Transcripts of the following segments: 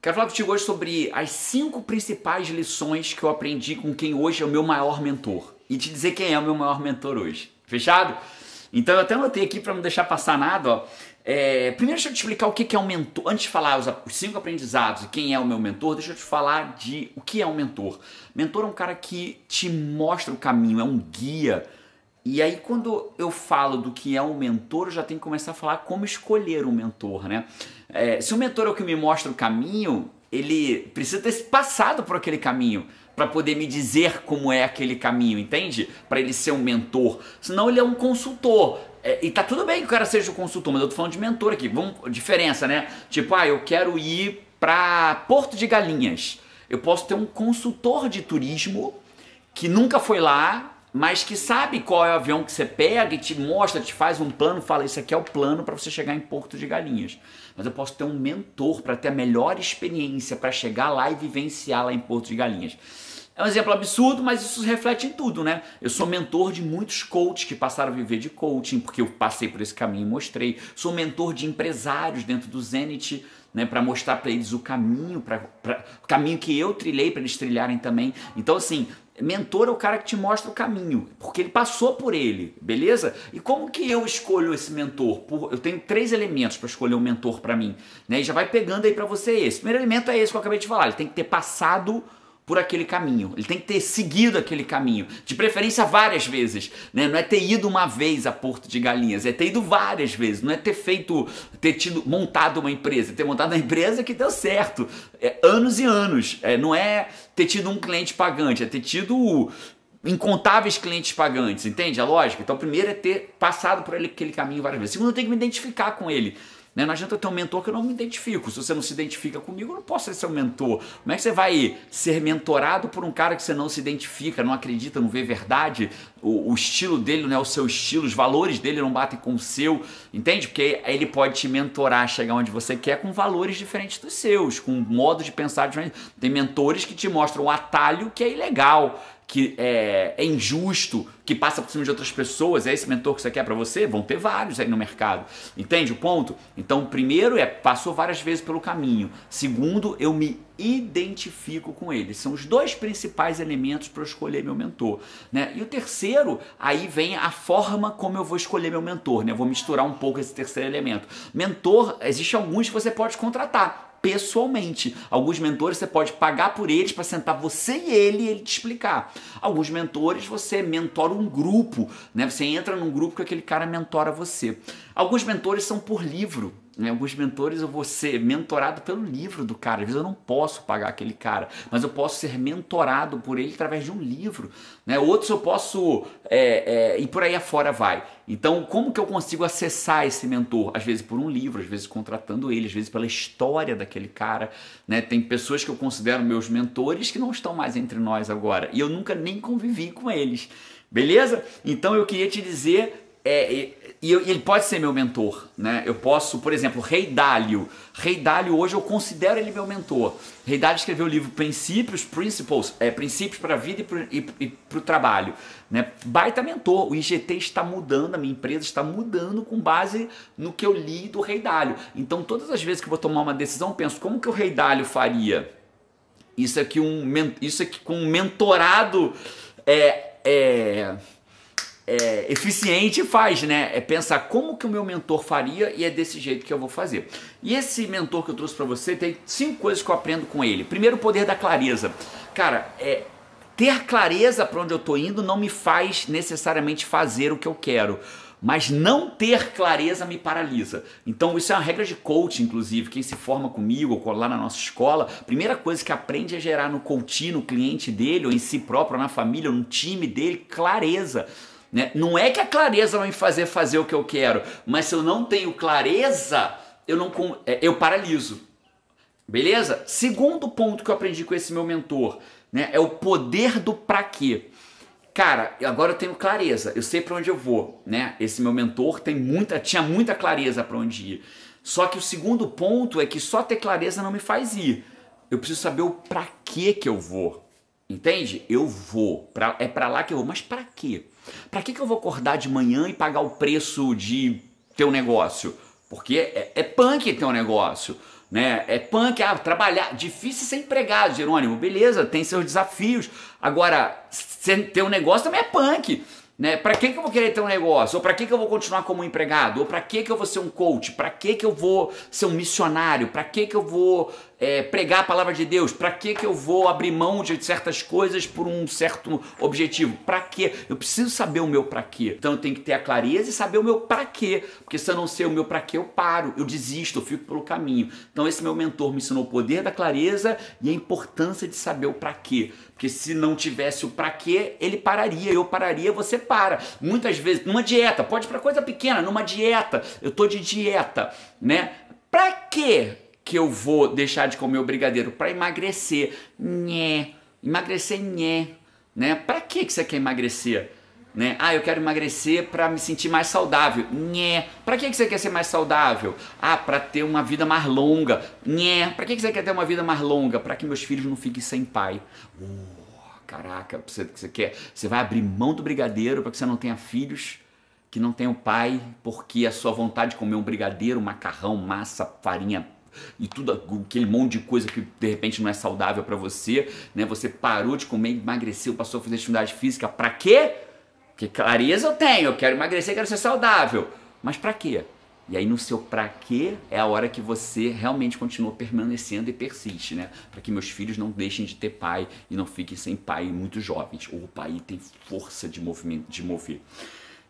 Quero falar contigo hoje sobre as 5 principais lições que eu aprendi com quem hoje é o meu maior mentor. E te dizer quem é o meu maior mentor hoje. Fechado? Então eu até anotei aqui para não deixar passar nada. Ó. Primeiro deixa eu te explicar o que é um mentor. Antes de falar os 5 aprendizados e quem é o meu mentor, deixa eu te falar de o que é um mentor. Mentor é um cara que te mostra o caminho, é um guia. E aí quando eu falo do que é um mentor, eu já tenho que começar a falar como escolher um mentor, né? Se o mentor é o que me mostra o caminho, ele precisa ter passado por aquele caminho para poder me dizer como é aquele caminho, entende? Para ele ser um mentor. Senão ele é um consultor. E tá tudo bem que o cara seja um consultor, mas eu tô falando de mentor aqui. Diferença, né? Tipo, eu quero ir para Porto de Galinhas. Eu posso ter um consultor de turismo que nunca foi lá, mas que sabe qual é o avião que você pega e te mostra, te faz um plano, fala, isso aqui é o plano para você chegar em Porto de Galinhas. Mas eu posso ter um mentor para ter a melhor experiência, para chegar lá e vivenciar lá em Porto de Galinhas. É um exemplo absurdo, mas isso reflete em tudo, né? Eu sou mentor de muitos coaches que passaram a viver de coaching, porque eu passei por esse caminho e mostrei. Sou mentor de empresários dentro do Zenit, né, para mostrar para eles o caminho, o caminho que eu trilhei para eles trilharem também. Então, assim, mentor é o cara que te mostra o caminho, porque ele passou por ele, beleza? E como que eu escolho esse mentor? Eu tenho 3 elementos para escolher um mentor para mim, né? E já vai pegando aí para você esse. O primeiro elemento é esse que eu acabei de falar, ele tem que ter passado por aquele caminho, ele tem que ter seguido aquele caminho, de preferência várias vezes, né? Não é ter ido uma vez a Porto de Galinhas, é ter ido várias vezes, não é montado uma empresa, ter montado uma empresa que deu certo, anos e anos, não é ter tido um cliente pagante, é ter tido incontáveis clientes pagantes, entende a lógica? Então, primeiro é ter passado por aquele caminho várias vezes, segundo, eu tenho que me identificar com ele. Não adianta eu ter um mentor que eu não me identifico. Se você não se identifica comigo, eu não posso ser seu mentor. Como é que você vai ser mentorado por um cara que você não se identifica, não acredita, não vê verdade? O estilo dele não é o seu estilo, os valores dele não batem com o seu, entende? Porque aí ele pode te mentorar a chegar onde você quer com valores diferentes dos seus, com um modo de pensar diferente. Tem mentores que te mostram o atalho que é ilegal, que é injusto, que passa por cima de outras pessoas. É esse mentor que você quer para você? Vão ter vários aí no mercado. Entende o ponto? Então, primeiro passou várias vezes pelo caminho. Segundo, eu me identifico com ele. São os 2 principais elementos para eu escolher meu mentor, né? E o terceiro, aí vem a forma como eu vou escolher meu mentor, né? Eu vou misturar um pouco esse terceiro elemento. Mentor, existe alguns que você pode contratar pessoalmente. Alguns mentores você pode pagar por eles para sentar você e ele te explicar. Alguns mentores você mentora um grupo, né? Você entra num grupo que aquele cara mentora você. Alguns mentores são por livro, né? Alguns mentores eu vou ser mentorado pelo livro do cara. Às vezes eu não posso pagar aquele cara, mas eu posso ser mentorado por ele através de um livro, né? Outros eu posso e por aí afora vai. Então, como que eu consigo acessar esse mentor? Às vezes por um livro, às vezes contratando ele, às vezes pela história daquele cara, né? Tem pessoas que eu considero meus mentores que não estão mais entre nós agora e eu nunca nem convivi com eles, beleza? Então eu queria te dizer, e ele pode ser meu mentor, né? Eu posso, por exemplo, Rei Dalio. Rei Dalio hoje eu considero ele meu mentor. Rei Dalio escreveu o livro Principles para a vida e para o trabalho, né? Baita mentor. O IGT está mudando, a minha empresa está mudando com base no que eu li do Rei Dalio. Então todas as vezes que eu vou tomar uma decisão, eu penso, como que o Rei Dalio faria? Isso aqui com um mentorado eficiente faz, né? É pensar como que o meu mentor faria e é desse jeito que eu vou fazer. E esse mentor que eu trouxe para você tem 5 coisas que eu aprendo com ele. Primeiro, o poder da clareza. Cara, ter clareza para onde eu tô indo não me faz necessariamente fazer o que eu quero, mas não ter clareza me paralisa. Então isso é uma regra de coaching, inclusive. Quem se forma comigo ou lá na nossa escola, a primeira coisa que aprende é gerar no coach, no cliente dele, ou em si próprio, ou na família, ou no time dele, clareza. Né? Não é que a clareza vai me fazer o que eu quero, mas se eu não tenho clareza, eu paraliso. Beleza? Segundo ponto que eu aprendi com esse meu mentor, né, é o poder do pra quê. Cara, agora eu tenho clareza, eu sei para onde eu vou, né? Esse meu mentor tinha muita clareza para onde ir. Só que o segundo ponto é que só ter clareza não me faz ir. Eu preciso saber o pra que eu vou. Entende? Eu vou, é para lá que eu vou, mas para quê? Para que eu vou acordar de manhã e pagar o preço de ter um negócio? Porque é punk ter um negócio. né? É punk, trabalhar, difícil ser empregado, Jerônimo, beleza, tem seus desafios. Agora, ter um negócio também é punk. Né? Para que eu vou querer ter um negócio? Ou para que eu vou continuar como empregado? Ou para que eu vou ser um coach? Para que eu vou ser um missionário? Para que eu vou pregar a palavra de Deus? Para que eu vou abrir mão de certas coisas por um certo objetivo? Para quê? Eu preciso saber o meu para quê. Então eu tenho que ter a clareza e saber o meu para quê. Porque se eu não sei o meu para quê, eu paro, eu desisto, eu fico pelo caminho. Então esse meu mentor me ensinou o poder da clareza e a importância de saber o para quê. Porque se não tivesse o pra quê, ele pararia, eu pararia, você para. Muitas vezes, numa dieta, pode ir pra coisa pequena, numa dieta, eu tô de dieta, né? Pra quê que eu vou deixar de comer o brigadeiro? Pra emagrecer. Nhé. Emagrecer, nhé. Né? Pra que você quer emagrecer? Né? Eu quero emagrecer para me sentir mais saudável. Nhé. Para que você quer ser mais saudável? Para ter uma vida mais longa. Nhé. Para que você quer ter uma vida mais longa? Para que meus filhos não fiquem sem pai. Caraca, você quer? Você vai abrir mão do brigadeiro para que você não tenha filhos que não tenham pai, porque a sua vontade de comer um brigadeiro, macarrão, massa, farinha e tudo aquele monte de coisa que de repente não é saudável para você, né? Você parou de comer, emagreceu, passou a fazer atividade física. Para quê? Porque clareza eu tenho, eu quero emagrecer, quero ser saudável. Mas pra quê? E aí no seu pra quê é a hora que você realmente continua permanecendo e persiste, né? Para que meus filhos não deixem de ter pai e não fiquem sem pai muito jovens. Ou o pai tem força de movimento, de mover.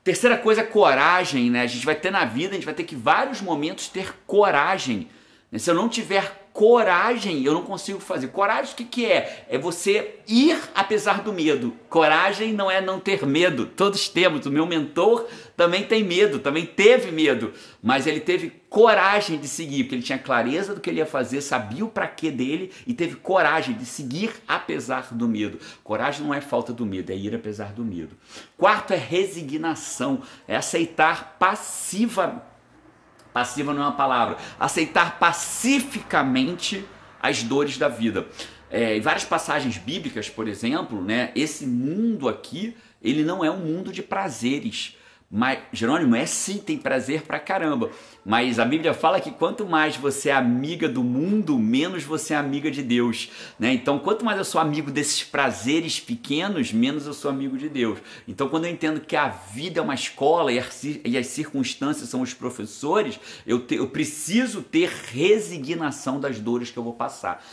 Terceira coisa, coragem, né? A gente vai ter na vida, a gente vai ter que em vários momentos ter coragem. Se eu não tiver coragem, eu não consigo fazer. Coragem, o que é? É você ir apesar do medo. Coragem não é não ter medo. Todos temos. O meu mentor também tem medo, também teve medo. Mas ele teve coragem de seguir, porque ele tinha clareza do que ele ia fazer, sabia o pra quê dele e teve coragem de seguir apesar do medo. Coragem não é falta do medo, é ir apesar do medo. Quarto é resignação, é aceitar passiva não é uma palavra. Aceitar pacificamente as dores da vida. Em várias passagens bíblicas, por exemplo, né, esse mundo aqui, ele não é um mundo de prazeres. Mas, Jerônimo, sim, tem prazer pra caramba. Mas a Bíblia fala que quanto mais você é amiga do mundo, menos você é amiga de Deus, né? Então, quanto mais eu sou amigo desses prazeres pequenos, menos eu sou amigo de Deus. Então, quando eu entendo que a vida é uma escola e as circunstâncias são os professores, eu preciso ter resignação das dores que eu vou passar.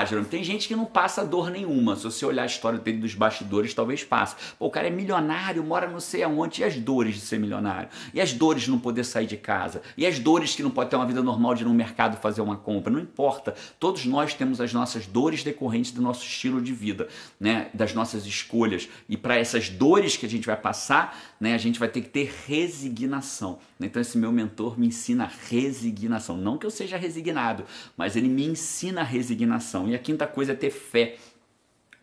Jerônimo, tem gente que não passa dor nenhuma. Se você olhar a história dele dos bastidores, talvez passe. Pô, o cara é milionário, mora não sei aonde. E as dores de ser milionário? E as dores de não poder sair de casa? E as dores que não pode ter uma vida normal de ir no mercado fazer uma compra? Não importa. Todos nós temos as nossas dores decorrentes do nosso estilo de vida, né? Das nossas escolhas. E para essas dores que a gente vai passar, né, a gente vai ter que ter resignação. Então esse meu mentor me ensina resignação. Não que eu seja resignado, mas ele me ensina a resignação. E a quinta coisa é ter fé.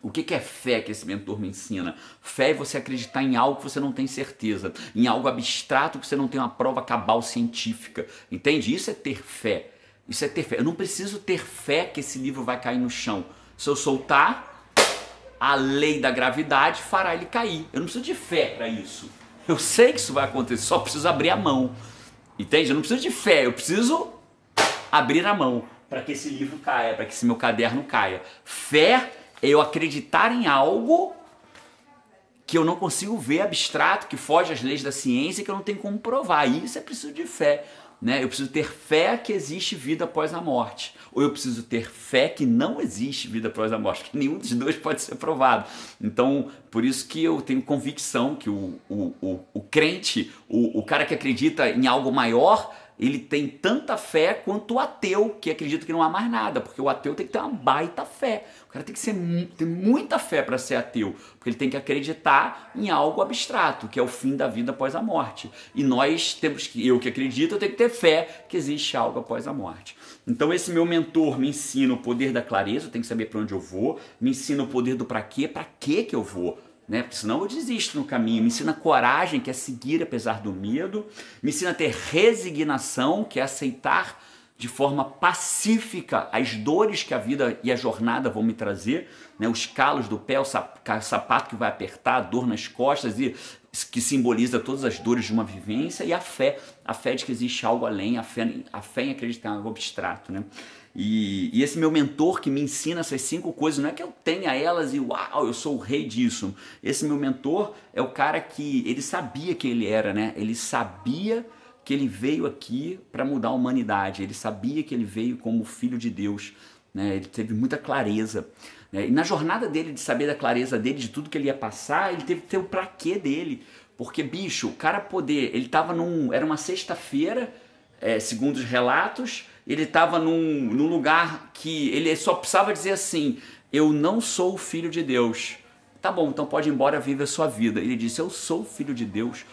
O que é fé que esse mentor me ensina? Fé é você acreditar em algo que você não tem certeza, em algo abstrato que você não tem uma prova cabal científica. Entende? Isso é ter fé. Isso é ter fé. Eu não preciso ter fé que esse livro vai cair no chão. Se eu soltar, a lei da gravidade fará ele cair. Eu não preciso de fé para isso. Eu sei que isso vai acontecer, só preciso abrir a mão. Entende? Eu não preciso de fé, eu preciso abrir a mão para que esse livro caia, para que esse meu caderno caia. Fé é eu acreditar em algo que eu não consigo ver, abstrato, que foge às leis da ciência e que eu não tenho como provar. Isso é preciso de fé. Né? Eu preciso ter fé que existe vida após a morte. Ou eu preciso ter fé que não existe vida após a morte. Que nenhum dos dois pode ser provado. Então, por isso que eu tenho convicção que o crente, o cara que acredita em algo maior, ele tem tanta fé quanto o ateu, que acredita que não há mais nada. Porque o ateu tem que ter uma baita fé. O cara tem que ter muita fé para ser ateu. Porque ele tem que acreditar em algo abstrato, que é o fim da vida após a morte. E nós temos que, eu que acredito, eu tenho que ter fé que existe algo após a morte. Então esse meu mentor me ensina o poder da clareza, eu tenho que saber para onde eu vou. Me ensina o poder do para que eu vou. Né? Porque senão eu desisto no caminho. Me ensina coragem, que é seguir apesar do medo. Me ensina a ter resignação, que é aceitar de forma pacífica as dores que a vida e a jornada vão me trazer, né? Os calos do pé, o sapato que vai apertar, a dor nas costas, e que simboliza todas as dores de uma vivência, e a fé de que existe algo além, a fé em acreditar em algo abstrato, né? E esse meu mentor que me ensina essas 5 coisas, não é que eu tenha elas e uau, eu sou o rei disso. Esse meu mentor é o cara que ele sabia quem ele era, né? Ele sabia que ele veio aqui para mudar a humanidade, ele sabia que ele veio como filho de Deus, né? Ele teve muita clareza, né? E na jornada dele de saber da clareza dele, de tudo que ele ia passar, ele teve que ter o pra quê dele, porque bicho, o cara ele tava era uma sexta-feira, segundo os relatos, ele estava num lugar que ele só precisava dizer assim, eu não sou o filho de Deus. Tá bom, então pode ir embora, vive a sua vida. Ele disse, eu sou o filho de Deus.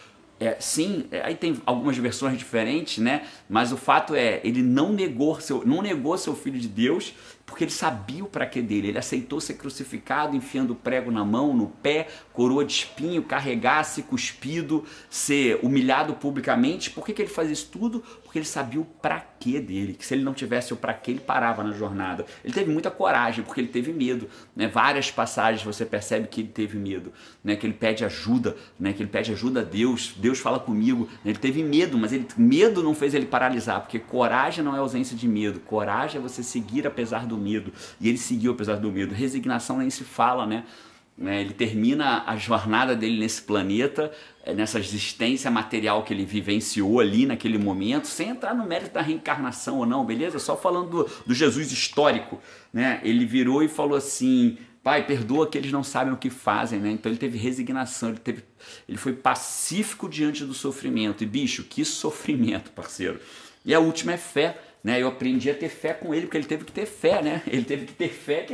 Sim, aí tem algumas versões diferentes, né? Mas o fato é, ele não negou seu filho de Deus, porque ele sabia o praquê dele. Ele aceitou ser crucificado, enfiando prego na mão, no pé, coroa de espinho, carregar, ser cuspido, ser humilhado publicamente. Por que ele faz isso tudo? Porque ele sabia o praquê dele, que se ele não tivesse o praquê, ele parava na jornada. Ele teve muita coragem, porque ele teve medo, né? Várias passagens você percebe que ele teve medo, né? Que ele pede ajuda, né? Que ele pede ajuda a Deus, Deus fala comigo, né? Ele teve medo, mas medo não fez ele paralisar, porque coragem não é ausência de medo, coragem é você seguir apesar do medo, e ele seguiu apesar do medo. Resignação nem se fala, né? Ele termina a jornada dele nesse planeta, nessa existência material que ele vivenciou ali naquele momento, sem entrar no mérito da reencarnação ou não, beleza? Só falando do Jesus histórico, né? Ele virou e falou assim, Pai, perdoa que eles não sabem o que fazem, né? Então ele teve resignação, ele foi pacífico diante do sofrimento. E bicho, que sofrimento, parceiro. E a última é fé. Né, eu aprendi a ter fé com ele, porque ele teve que ter fé, né? Ele teve que ter fé que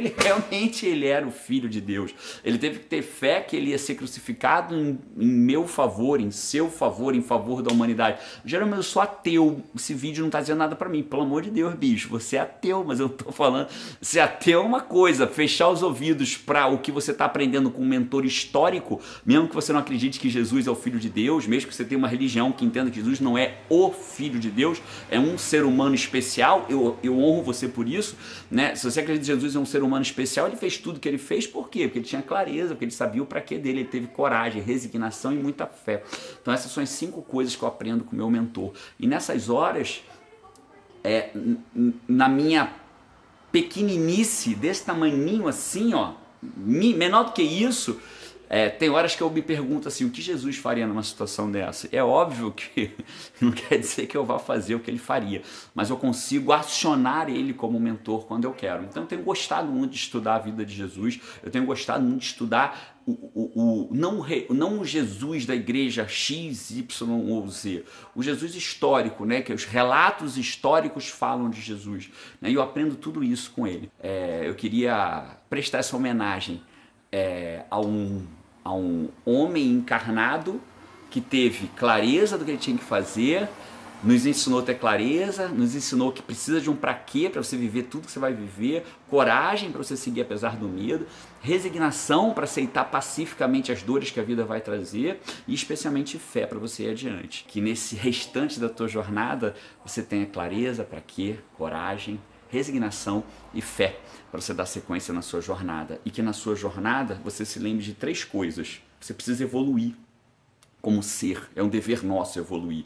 ele era o Filho de Deus. Ele teve que ter fé que ele ia ser crucificado em meu favor, em seu favor, em favor da humanidade. Geralmente eu sou ateu, esse vídeo não está dizendo nada para mim. Pelo amor de Deus, bicho, você é ateu, mas eu tô falando, ser ateu é uma coisa, fechar os ouvidos para o que você está aprendendo com um mentor histórico, mesmo que você não acredite que Jesus é o Filho de Deus, mesmo que você tenha uma religião que entenda que Jesus não é o Filho de Deus, é um ser humano especial, eu honro você por isso, né? Se você acredita que Jesus é um ser humano especial, ele fez tudo que ele fez, por quê? Porque ele tinha clareza, porque ele sabia o pra quê dele, ele teve coragem, resignação e muita fé. Então essas são as 5 coisas que eu aprendo com o meu mentor. E nessas horas, na minha pequeninice, desse tamaninho assim, ó, menor do que isso, tem horas que eu me pergunto assim, o que Jesus faria numa situação dessa? É óbvio que não quer dizer que eu vá fazer o que ele faria, mas eu consigo acionar ele como mentor quando eu quero. Então eu tenho gostado muito de estudar a vida de Jesus, eu tenho gostado muito de estudar não o Jesus da igreja X, Y ou Z, o Jesus histórico, né, que os relatos históricos falam de Jesus, né, e eu aprendo tudo isso com ele. Eu queria prestar essa homenagem a um homem encarnado que teve clareza do que ele tinha que fazer, nos ensinou a ter clareza, nos ensinou que precisa de um pra quê para você viver tudo que você vai viver, coragem para você seguir apesar do medo, resignação para aceitar pacificamente as dores que a vida vai trazer e especialmente fé para você ir adiante. Que nesse restante da tua jornada você tenha clareza, pra quê, coragem, resignação e fé para você dar sequência na sua jornada. E que na sua jornada você se lembre de 3 coisas. Você precisa evoluir como ser, é um dever nosso evoluir.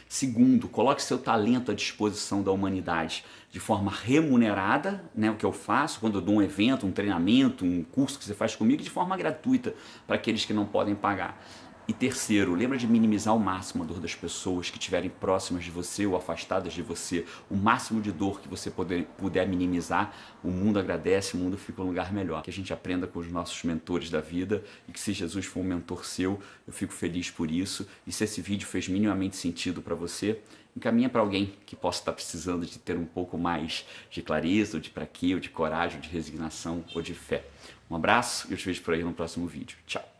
Segundo, coloque seu talento à disposição da humanidade de forma remunerada, né, o que eu faço quando eu dou um evento, um treinamento, um curso que você faz comigo, de forma gratuita para aqueles que não podem pagar. E terceiro, lembra de minimizar ao máximo a dor das pessoas que estiverem próximas de você ou afastadas de você. O máximo de dor que você puder minimizar, o mundo agradece, o mundo fica um lugar melhor. Que a gente aprenda com os nossos mentores da vida e que se Jesus for um mentor seu, eu fico feliz por isso. E se esse vídeo fez minimamente sentido para você, encaminha para alguém que possa estar precisando de ter um pouco mais de clareza, ou de pra quê, ou de coragem, ou de resignação, ou de fé. Um abraço e eu te vejo por aí no próximo vídeo. Tchau!